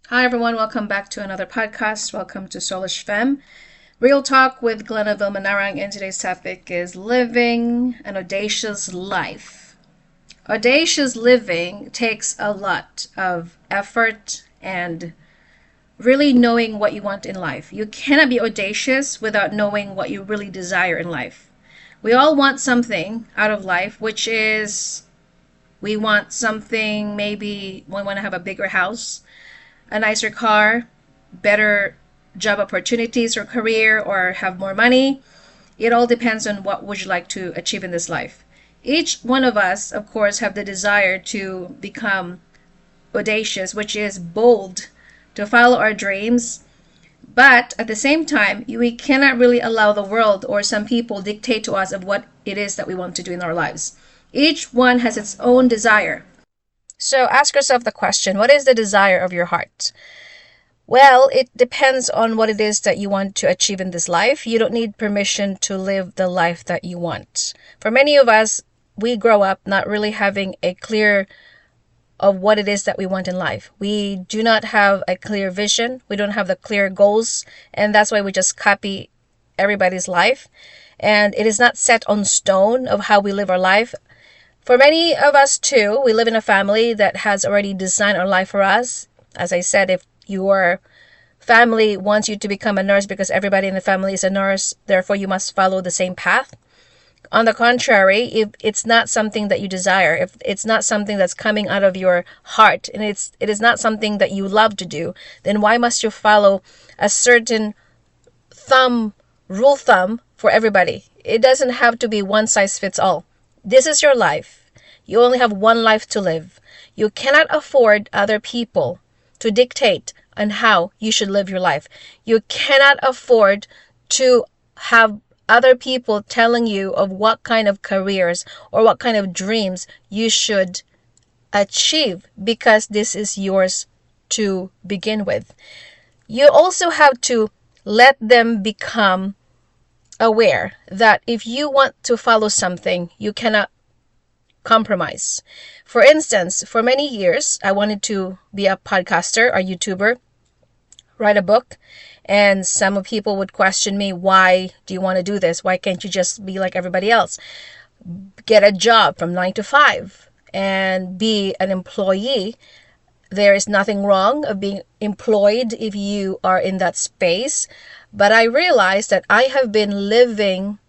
Hi, everyone. Welcome back to another podcast. Welcome to soulishfemme. Real talk with Glenna Vilmanarang, and today's topic is living an audacious life. Audacious living takes a lot of effort and really knowing what you want in life. You cannot be audacious without knowing what you really desire in life. We all want something out of life, which is we want something, maybe we want to have a bigger house, a nicer car, better job opportunities or career, or have more money. It all depends on what would you like to achieve in this life. Each one of us, of course, have the desire to become audacious, which is bold, to follow our dreams. But at the same time, we cannot really allow the world or some people dictate to us of what it is that we want to do in our lives. Each one has its own desire. So ask yourself the question, what is the desire of your heart? Well, it depends on what it is that you want to achieve in this life. You don't need permission to live the life that you want. For many of us, we grow up not really having a clear of what it is that we want in life. We do not have a clear vision. We don't have the clear goals. And that's why we just copy everybody's life. And it is not set on stone of how we live our life. For many of us too, we live in a family that has already designed our life for us. As I said, if your family wants you to become a nurse because everybody in the family is a nurse, therefore you must follow the same path. On the contrary, if it's not something that you desire, if it's not something that's coming out of your heart, and it is not something that you love to do, then why must you follow a certain rule of thumb for everybody? It doesn't have to be one size fits all. This is your life. You only have one life to live. You cannot afford other people to dictate on how you should live your life. You cannot afford to have other people telling you of what kind of careers or what kind of dreams you should achieve, because this is yours to begin with. You also have to let them become aware that if you want to follow something, you cannot compromise. For instance, for many years, I wanted to be a podcaster or YouTuber, write a book, and some people would question me, why do you want to do this? Why can't you just be like everybody else? Get a job from 9 to 5 and be an employee. There is nothing wrong of being employed if you are in that space. But I realized that I have been living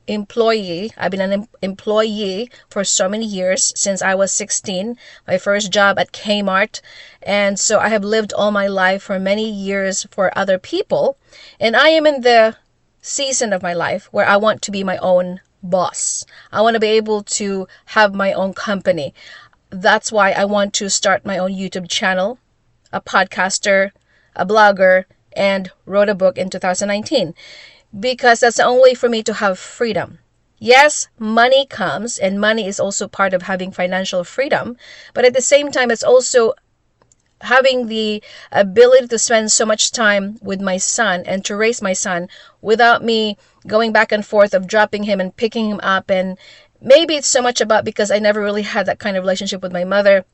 I've been an employee for so many years, since I was 16, my first job at Kmart. And so I have lived all my life for many years for other people. And I am in the season of my life where I want to be my own boss. I want to be able to have my own company. That's why I want to start my own YouTube channel, a podcaster, a blogger, and wrote a book in 2019. Because that's the only way for me to have freedom. Yes, money comes, and money is also part of having financial freedom. But at the same time, it's also having the ability to spend so much time with my son and to raise my son without me going back and forth of dropping him and picking him up. And maybe it's so much about because I never really had that kind of relationship with my mother,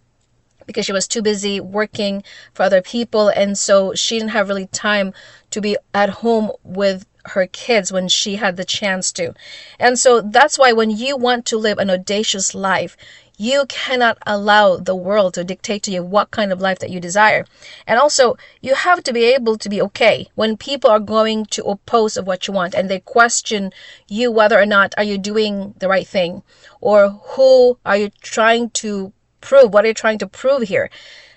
because she was too busy working for other people. And so she didn't have really time to be at home with her kids when she had the chance to. And so that's why when you want to live an audacious life, you cannot allow the world to dictate to you what kind of life that you desire. And also, you have to be able to be okay when people are going to oppose of what you want and they question you whether or not are you doing the right thing, or who are you trying to prove, what are you trying to prove here.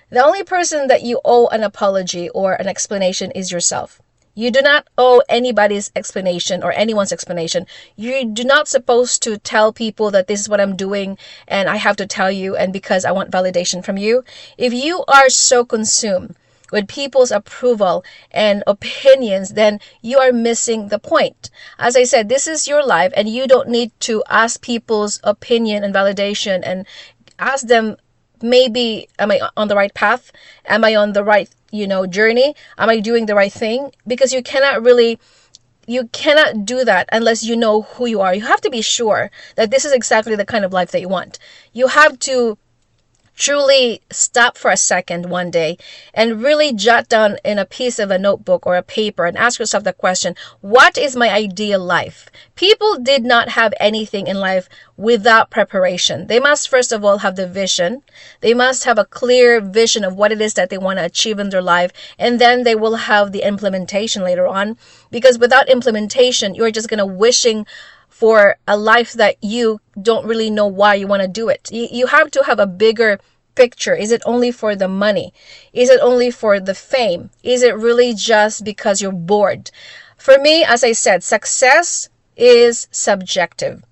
The only person that you owe an apology or an explanation is yourself. You do not owe anybody's explanation or anyone's explanation. You do not supposed to tell people that this is what I'm doing and I have to tell you, and because I want validation from you. If you are so consumed with people's approval and opinions, then you are missing the point. As I said, this is your life, and you don't need to ask people's opinion and validation and ask them, maybe, am I on the right path? Am I on the right, journey? Am I doing the right thing? Because you cannot do that unless you know who you are. You have to be sure that this is exactly the kind of life that you want. You have to truly stop for a second one day and really jot down in a piece of a notebook or a paper and ask yourself the question, what is my ideal life? People did not have anything in life without preparation. They must first of all have the vision. They must have a clear vision of what it is that they want to achieve in their life, and then they will have the implementation later on, because without implementation you're just going to wishing for a life that you don't really know why you want to do it. You have to have a bigger picture. Is it only for the money? Is it only for the fame? Is it really just because you're bored? For me, as I said, success is subjective.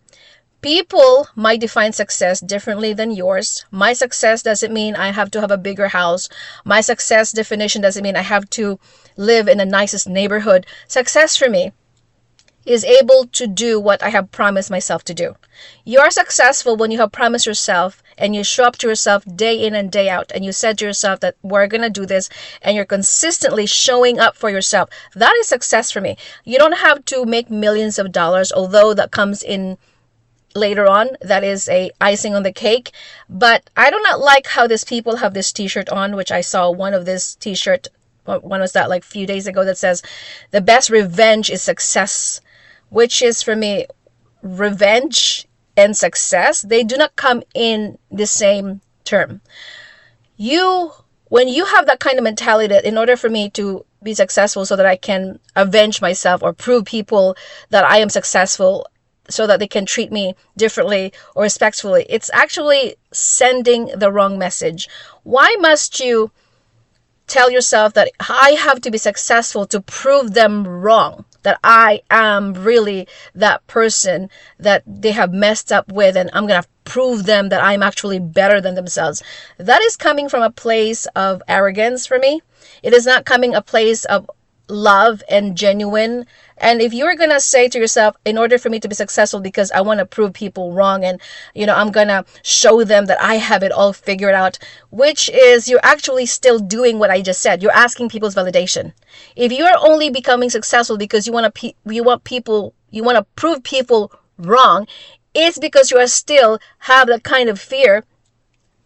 People might define success differently than yours. My success doesn't mean I have to have a bigger house. My success definition doesn't mean I have to live in the nicest neighborhood. Success for me is able to do what I have promised myself to do. You are successful when you have promised yourself and you show up to yourself day in and day out, and you said to yourself that we're going to do this, and you're consistently showing up for yourself. That is success for me. You don't have to make millions of dollars, although that comes in later on. That is a icing on the cake. But I do not like how these people have this t-shirt on, which I saw one of this t-shirt, when was that, like a few days ago, that says the best revenge is success, which is for me, revenge and success, they do not come in the same term. When you have that kind of mentality that in order for me to be successful so that I can avenge myself or prove people that I am successful so that they can treat me differently or respectfully, it's actually sending the wrong message. Why must you tell yourself that I have to be successful to prove them wrong, that I am really that person that they have messed up with, and I'm going to prove them that I'm actually better than themselves? That is coming from a place of arrogance for me. It is not coming a place of love and genuine. And if you're going to say to yourself, in order for me to be successful because I want to prove people wrong, and I'm going to show them that I have it all figured out, which is, you're actually still doing what I just said. You're asking people's validation. If you're only becoming successful because you want to prove people wrong, it's because you are still have that kind of fear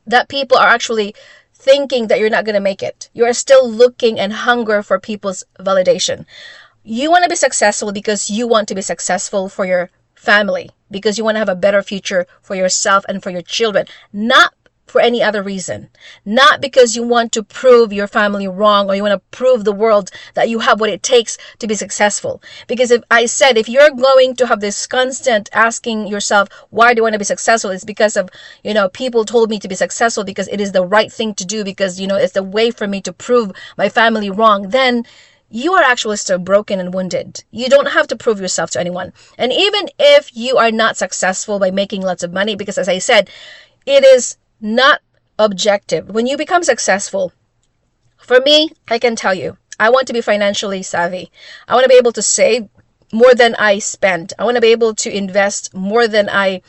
that people are actually thinking that you're not going to make it. You are still looking and hunger for people's validation. You want to be successful because you want to be successful for your family, because you want to have a better future for yourself and for your children, not for any other reason. Not because you want to prove your family wrong, or you want to prove the world that you have what it takes to be successful. Because if you're going to have this constant asking yourself, why do I want to be successful? It's because of, people told me to be successful because it is the right thing to do, because, it's the way for me to prove my family wrong. Then you are actually still broken and wounded. You don't have to prove yourself to anyone. And even if you are not successful by making lots of money, because as I said, it is not objective. When you become successful, for me, I can tell you, I want to be financially savvy. I want to be able to save more than I spend. I want to be able to invest more than I,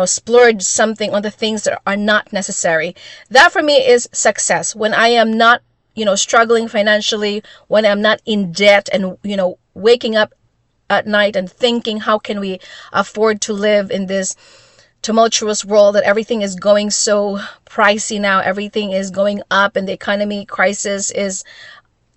splurge something on the things that are not necessary. That for me is success. When I am not, struggling financially, when I'm not in debt and, waking up at night and thinking, how can we afford to live in this tumultuous world that everything is going so pricey now, everything is going up, and the economy crisis is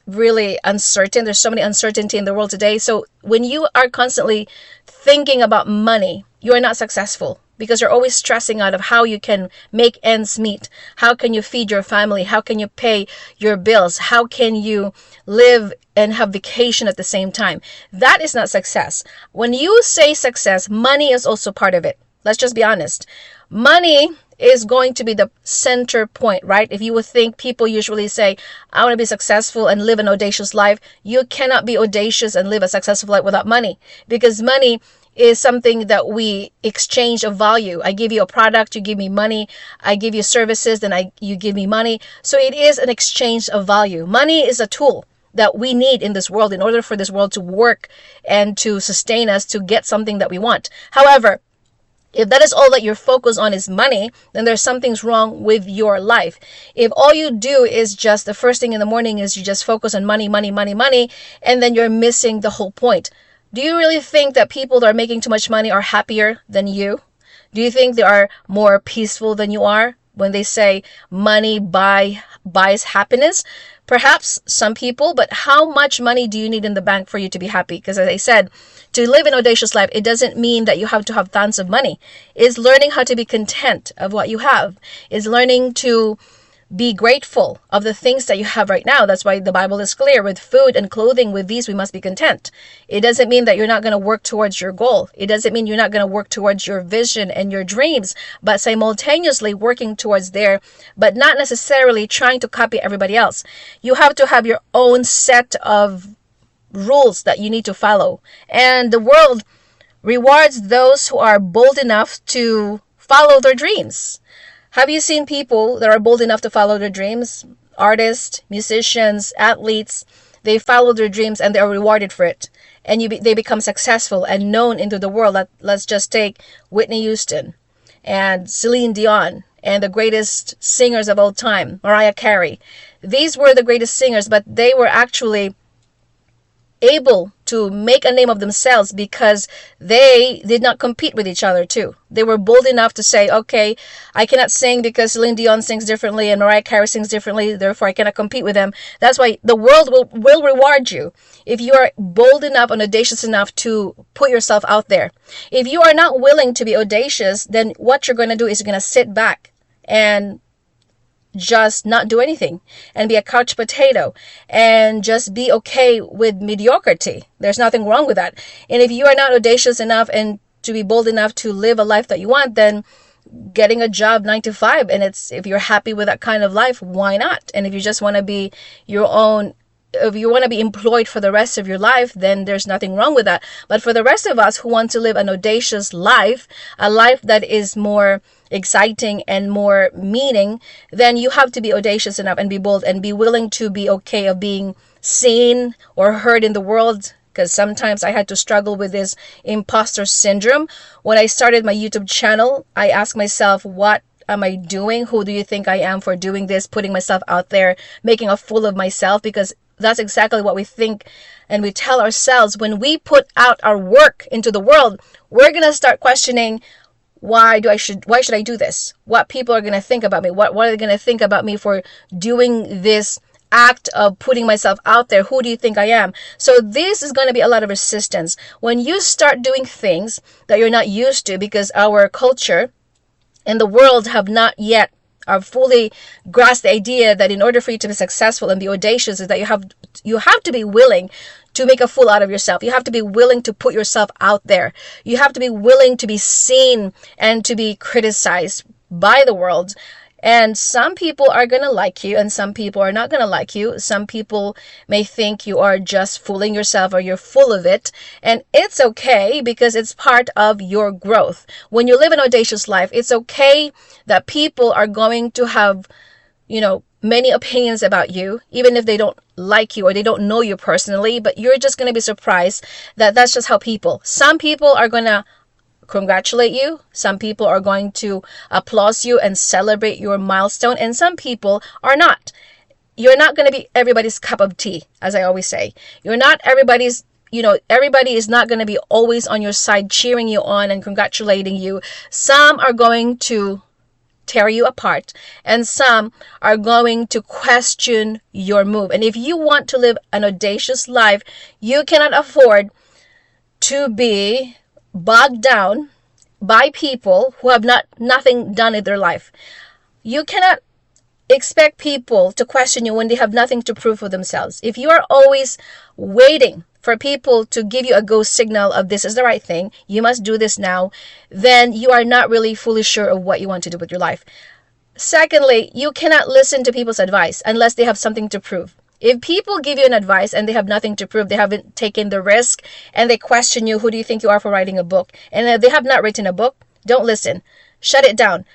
really uncertain. There's so many uncertainty in the world today. So when you are constantly thinking about money, you are not successful, because you're always stressing out of how you can make ends meet. How can you feed your family? How can you pay your bills? How can you live and have vacation at the same time? That is not success. When you say success, money is also part of it. Let's just be honest. Money is going to be the center point, right? If you would think, people usually say, I want to be successful and live an audacious life. You cannot be audacious and live a successful life without money, because money is something that we exchange of value. I give you a product, you give me money. I give you services, then you give me money. So it is an exchange of value. Money is a tool that we need in this world in order for this world to work and to sustain us, to get something that we want. However, if that is all that you're focused on is money, then there's something's wrong with your life. If all you do is just the first thing in the morning is you just focus on money, money, money, money, and then you're missing the whole point. Do you really think that people that are making too much money are happier than you? Do you think they are more peaceful than you are? when they say money buys happiness. Perhaps some people, but how much money do you need in the bank for you to be happy? Because as I said, to live an audacious life, it doesn't mean that you have to have tons of money. It's learning how to be content of what you have. It's learning to be grateful of the things that you have right now. That's why the Bible is clear. With food and clothing, with these, we must be content. It doesn't mean that you're not going to work towards your goal. It doesn't mean you're not going to work towards your vision and your dreams, but simultaneously working towards there, but not necessarily trying to copy everybody else. You have to have your own set of rules that you need to follow. And the world rewards those who are bold enough to follow their dreams. Have you seen people that are bold enough to follow their dreams? Artists, musicians, athletes, they follow their dreams and they are rewarded for it. And they become successful and known into the world. Let's just take Whitney Houston and Celine Dion and the greatest singers of all time, Mariah Carey. These were the greatest singers, but they were actually able to make a name of themselves because they did not compete with each other too. They were bold enough to say, okay, I cannot sing because Celine Dion sings differently and Mariah Carey sings differently, therefore I cannot compete with them. That's why the world will reward you if you are bold enough and audacious enough to put yourself out there. If you are not willing to be audacious, then what you're going to do is you're going to sit back and just not do anything and be a couch potato and just be okay with mediocrity. There's nothing wrong with that. And if you are not audacious enough and to be bold enough to live a life that you want, then getting a job 9 to 5, and if you're happy with that kind of life, why not? And if you just want to be your own, if you want to be employed for the rest of your life, then there's nothing wrong with that. But for the rest of us who want to live an audacious life, a life that is more exciting and more meaning, then you have to be audacious enough and be bold and be willing to be okay of being seen or heard in the world. Because sometimes I had to struggle with this imposter syndrome. When I started my YouTube channel, I asked myself, what am I doing? Who do you think I am for doing this, putting myself out there, making a fool of myself? Because that's exactly what we think and we tell ourselves. When we put out our work into the world, we're going to start questioning, why should I do this? What people are going to think about me? What are they going to think about me for doing this act of putting myself out there? Who do you think I am? So this is going to be a lot of resistance. When you start doing things that you're not used to, because our culture and the world have not yet are fully grasped the idea that in order for you to be successful and be audacious is that you have to be willing to make a fool out of yourself. You have to be willing to put yourself out there. You have to be willing to be seen and to be criticized by the world. And some people are going to like you and some people are not going to like you. Some people may think you are just fooling yourself or you're full of it. And it's okay because it's part of your growth. When you live an audacious life, it's okay that people are going to have, many opinions about you, even if they don't like you or they don't know you personally, but you're just going to be surprised that that's just how some people are going to congratulate you. Some people are going to applaud you and celebrate your milestone, and some people are not. You're not going to be everybody's cup of tea, as I always say. You're not everybody's, everybody is not going to be always on your side cheering you on and congratulating you. Some are going to tear you apart, and some are going to question your move. And if you want to live an audacious life, you cannot afford to be bogged down by people who have nothing done in their life. You cannot expect people to question you when they have nothing to prove for themselves. If you are always waiting for people to give you a go signal of this is the right thing, you must do this now, then you are not really fully sure of what you want to do with your life. Secondly, you cannot listen to people's advice unless they have something to prove. If people give you an advice and they have nothing to prove, they haven't taken the risk, and they question you, who do you think you are for writing a book? And if they have not written a book, don't listen. Shut it down.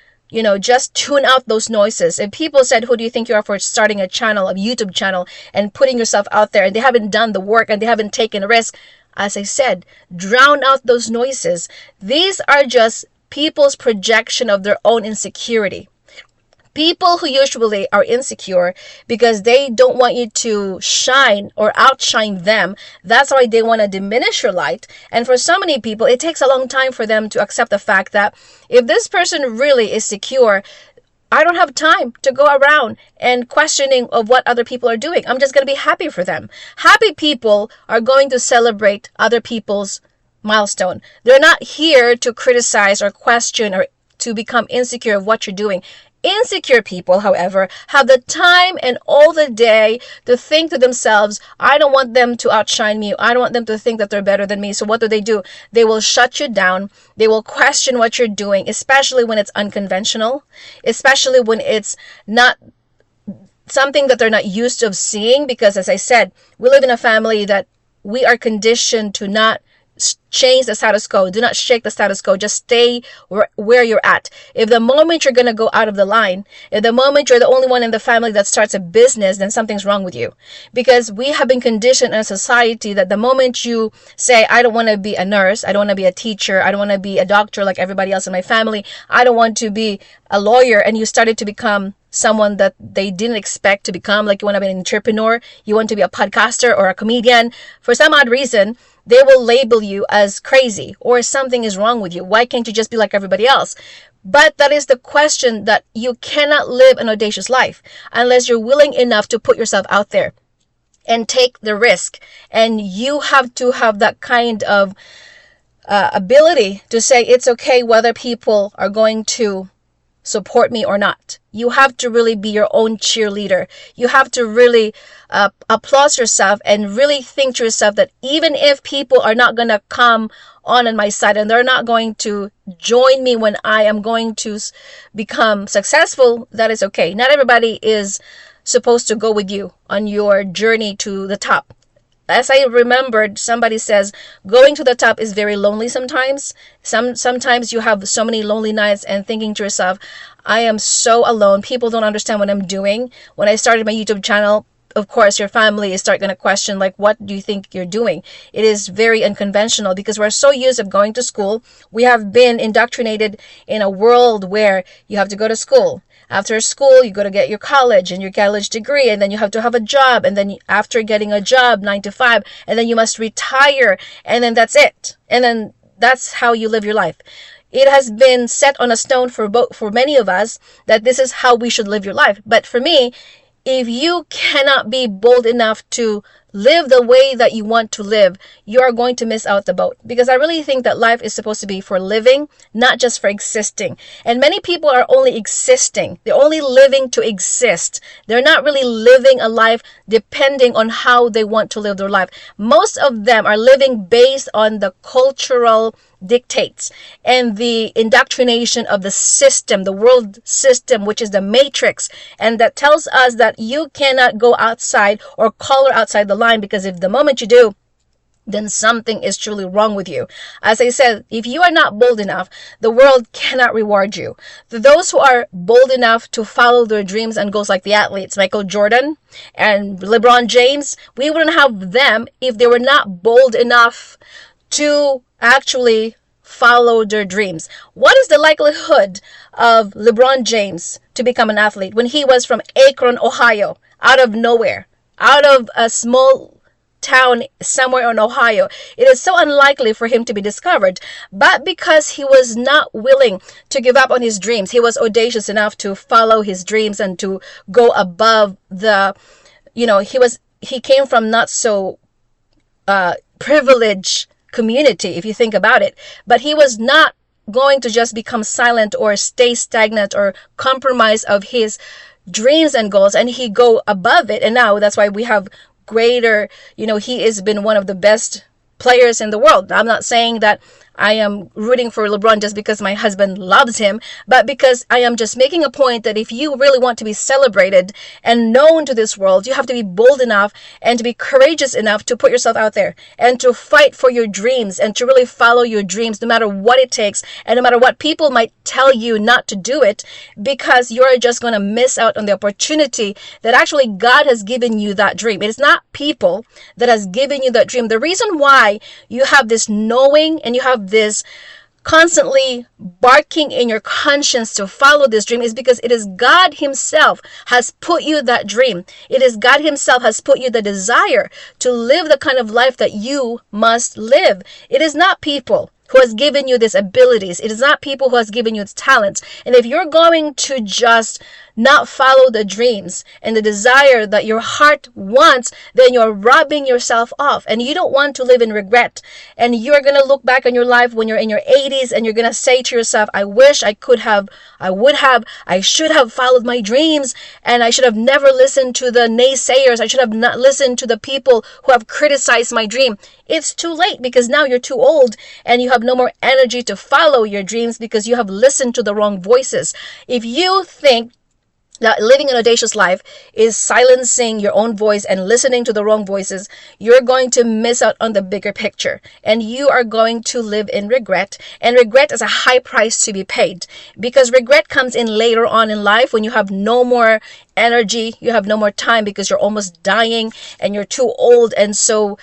Just tune out those noises. If people said, who do you think you are for starting a YouTube channel and putting yourself out there, and they haven't done the work and they haven't taken a risk, as I said, drown out those noises. These are just people's projection of their own insecurity. People who usually are insecure because they don't want you to shine or outshine them. That's why they want to diminish your light. And for so many people, it takes a long time for them to accept the fact that if this person really is secure, I don't have time to go around and questioning of what other people are doing. I'm just going to be happy for them. Happy people are going to celebrate other people's milestone. They're not here to criticize or question or to become insecure of what you're doing. Insecure people, however, have the time and all the day to think to themselves, I don't want them to outshine me. I don't want them to think that they're better than me. So what do? They will shut you down. They will question what you're doing, especially when it's unconventional, especially when it's not something that they're not used to seeing. Because as I said, we live in a family that we are conditioned to not change the status quo. Do not shake the status quo. Just stay where you're at. If the moment you're going to go out of the line, if the moment you're the only one in the family that starts a business, then something's wrong with you. Because we have been conditioned in a society that the moment you say, I don't want to be a nurse, I don't want to be a teacher, I don't want to be a doctor like everybody else in my family, I don't want to be a lawyer, and you started to become someone that they didn't expect to become, like you want to be an entrepreneur, you want to be a podcaster or a comedian, for some odd reason, they will label you as crazy or something is wrong with you. Why can't you just be like everybody else? But that is the question, that you cannot live an audacious life unless you're willing enough to put yourself out there and take the risk. And you have to have that kind of ability to say it's okay whether people are going to support me or not. You have to really be your own cheerleader. You have to really applaud yourself and really think to yourself that even if people are not going to come on my side and they're not going to join me when I am going to become successful, that is okay. Not everybody is supposed to go with you on your journey to the top. As I remembered, somebody says going to the top is very lonely sometimes. Sometimes you have so many lonely nights and thinking to yourself, I am so alone. People don't understand what I'm doing. When I started my YouTube channel, of course, your family is start going to question, like, what do you think you're doing? It is very unconventional because we're so used to going to school. We have been indoctrinated in a world where you have to go to school. After school, you go to get your college and your college degree, and then you have to have a job. And then after getting a job, 9 to 5, and then you must retire. And then that's it. And then that's how you live your life. It has been set on a stone for many of us that this is how we should live your life. But for me, if you cannot be bold enough to live the way that you want to live, you are going to miss out the boat. Because I really think that life is supposed to be for living, not just for existing. And many people are only existing. They're only living to exist. They're not really living a life depending on how they want to live their life. Most of them are living based on the cultural dictates and the indoctrination of the system, the world system, which is the matrix, and that tells us that you cannot go outside or color outside the line, because if the moment you do, then something is truly wrong with you. As I said, if you are not bold enough, the world cannot reward you. For those who are bold enough to follow their dreams and goals, like the athletes, Michael Jordan and LeBron James, we wouldn't have them if they were not bold enough to actually follow their dreams. What is the likelihood of LeBron James to become an athlete when he was from Akron, Ohio, out of nowhere, out of a small town somewhere in Ohio? It is so unlikely for him to be discovered. But because he was not willing to give up on his dreams, he was audacious enough to follow his dreams and to go above the, he came from not so privileged community, if you think about it. But he was not going to just become silent or stay stagnant or compromise of his dreams and goals, and he go above it. And now that's why we have greater, he has been one of the best players in the world. I'm not saying that I am rooting for LeBron just because my husband loves him, but because I am just making a point that if you really want to be celebrated and known to this world, you have to be bold enough and to be courageous enough to put yourself out there and to fight for your dreams and to really follow your dreams no matter what it takes and no matter what people might tell you not to do it, because you're just going to miss out on the opportunity that actually God has given you that dream. It is not people that has given you that dream. The reason why you have this knowing and you have this constantly barking in your conscience to follow this dream is because it is God himself has put you that dream. It is God himself has put you the desire to live the kind of life that you must live. It is not people who has given you these abilities. It is not people who has given you talents. And if you're going to just not follow the dreams and the desire that your heart wants, then you're robbing yourself off, and you don't want to live in regret. And you're going to look back on your life when you're in your 80s, and you're going to say to yourself, I wish I could have, I should have followed my dreams, and I should have never listened to the naysayers. I should have not listened to the people who have criticized my dream. It's too late, because now you're too old and you have no more energy to follow your dreams because you have listened to the wrong voices. If you think that living an audacious life is silencing your own voice and listening to the wrong voices, you're going to miss out on the bigger picture, and you are going to live in regret. And regret is a high price to be paid, because regret comes in later on in life when you have no more energy, you have no more time because you're almost dying and you're too old. And so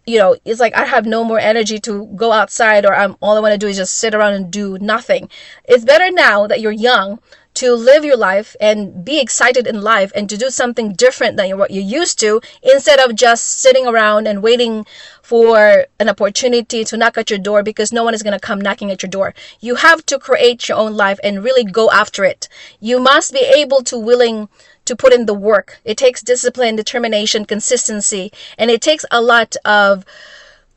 it's like, I have no more energy to go outside, or all I want to do is just sit around and do nothing. It's better now that you're young to live your life and be excited in life and to do something different than what you used to, instead of just sitting around and waiting for an opportunity to knock at your door, because no one is going to come knocking at your door. You have to create your own life and really go after it. You must be able to willing to put in the work. It takes discipline, determination, consistency, and it takes a lot of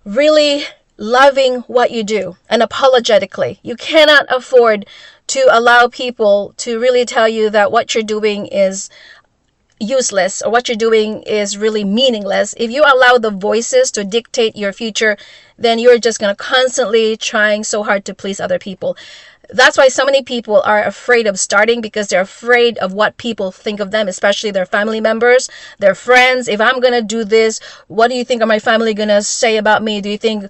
really loving what you do unapologetically. You cannot afford to allow people to really tell you that what you're doing is useless or what you're doing is really meaningless. If you allow the voices to dictate your future, then you're just going to constantly trying so hard to please other people. That's why so many people are afraid of starting, because they're afraid of what people think of them, especially their family members, their friends. If I'm going to do this, what do you think are my family going to say about me? Do you think,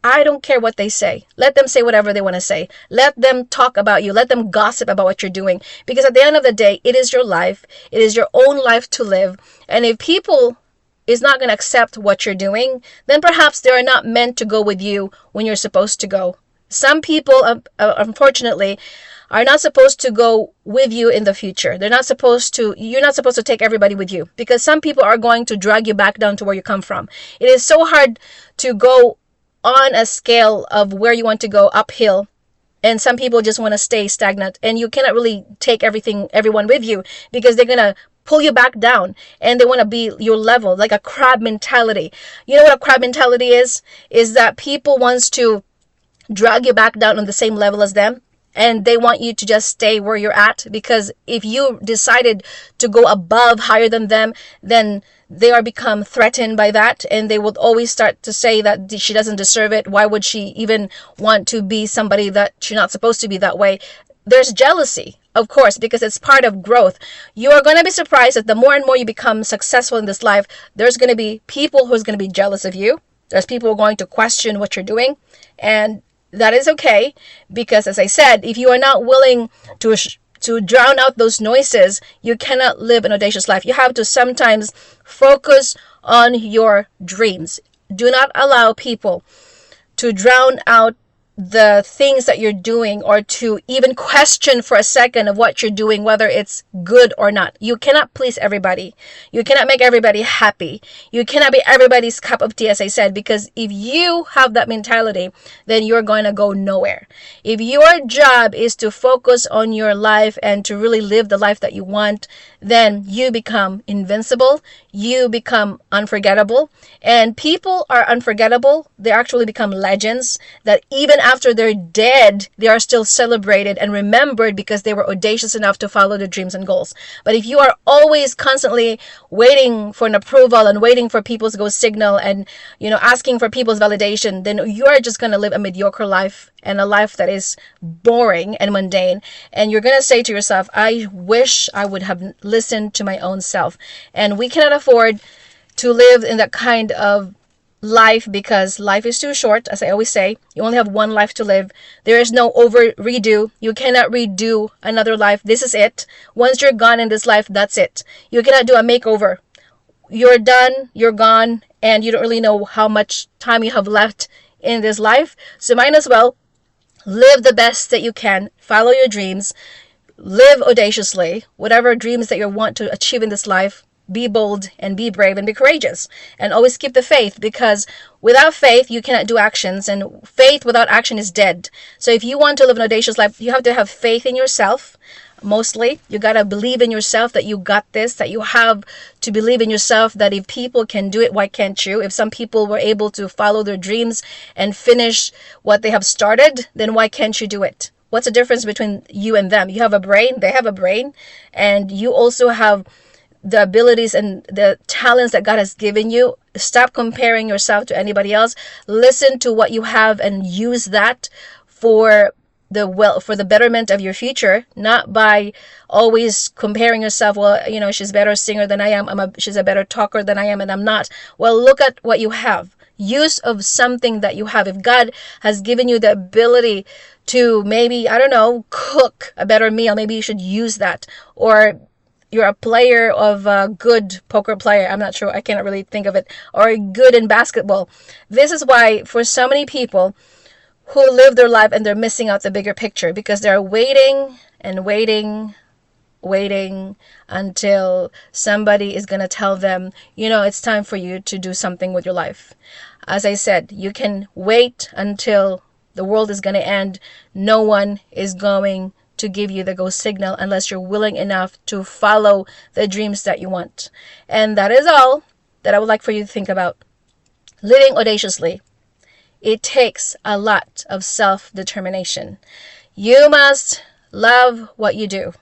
I don't care what they say. Let them say whatever they want to say. Let them talk about you. Let them gossip about what you're doing. Because at the end of the day, it is your life. It is your own life to live. And if people is not going to accept what you're doing, then perhaps they are not meant to go with you when you're supposed to go. Some people, unfortunately, are not supposed to go with you in the future. You're not supposed to take everybody with you, because some people are going to drag you back down to where you come from. It is so hard to go on a scale of where you want to go uphill, and some people just want to stay stagnant, and you cannot really take everyone with you, because they're going to pull you back down and they want to be your level, like a crab mentality. You know what a crab mentality is? Is that people wants to drag you back down on the same level as them, and they want you to just stay where you're at, because if you decided to go above, higher than them, then they are become threatened by that, and they will always start to say that she doesn't deserve it. Why would she even want to be somebody that she's not supposed to be that way? There's jealousy, of course, because it's part of growth. You are going to be surprised that the more and more you become successful in this life, there's going to be people who's going to be jealous of you. There's people who are going to question what you're doing, and that is okay, because as I said, if you are not willing to drown out those noises, you cannot live an audacious life. You have to sometimes focus on your dreams. Do not allow people to drown out the things that you're doing, or to even question for a second of what you're doing, whether it's good or not. You cannot please everybody. You cannot make everybody happy. You cannot be everybody's cup of tea, as I said, because if you have that mentality, then you're going to go nowhere. If your job is to focus on your life and to really live the life that you want, then you become invincible. You become unforgettable. And people are unforgettable. They actually become legends that even after they're dead, they are still celebrated and remembered because they were audacious enough to follow their dreams and goals. But if you are always constantly waiting for an approval and waiting for people to go signal and, asking for people's validation, then you are just going to live a mediocre life, and a life that is boring and mundane. And you're going to say to yourself, I wish I would have listened to my own self. And we cannot afford to live in that kind of life, because life is too short. As I always say, you only have one life to live. There is no redo. You cannot redo another life. This is it. Once you're gone in this life, that's it. You cannot do a makeover. You're done, you're gone, and you don't really know how much time you have left in this life. So might as well live the best that you can. Follow your dreams. Live audaciously. Whatever dreams that you want to achieve in this life, be bold and be brave and be courageous, and always keep the faith, because without faith you cannot do actions, and faith without action is dead. So if you want to live an audacious life, you have to have faith in yourself. Mostly, you got to believe in yourself that you got this, that you have to believe in yourself that if people can do it, why can't you? If some people were able to follow their dreams and finish what they have started, then why can't you do it? What's the difference between you and them? You have a brain, they have a brain, and you also have the abilities and the talents that God has given you. Stop comparing yourself to anybody else. Listen to what you have and use that for the betterment of your future, not by always comparing yourself. Well, she's a better singer than I am. She's a better talker than I am, and I'm not. Well, look at what you have. Use of something that you have. If God has given you the ability to maybe, I don't know, cook a better meal, maybe you should use that. Or you're a player of a good poker player. I'm not sure. I cannot really think of it. Or good in basketball. This is why for so many people who live their life and they're missing out the bigger picture, because they're waiting and waiting until somebody is going to tell them, it's time for you to do something with your life. As I said, you can wait until the world is going to end. No one is going to give you the go signal unless you're willing enough to follow the dreams that you want. And that is all that I would like for you to think about. Living audaciously. It takes a lot of self-determination. You must love what you do,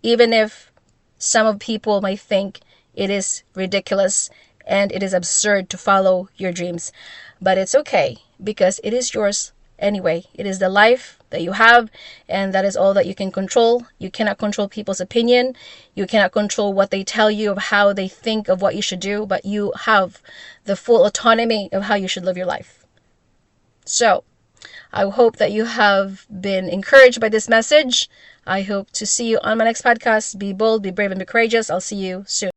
even if some people might think it is ridiculous and it is absurd to follow your dreams. But it's okay, because it is yours anyway. It is the life that you have, and that is all that you can control. You cannot control people's opinion. You cannot control what they tell you of how they think of what you should do, but you have the full autonomy of how you should live your life. So, I hope that you have been encouraged by this message. I hope to see you on my next podcast. Be bold, be brave, and be courageous. I'll see you soon.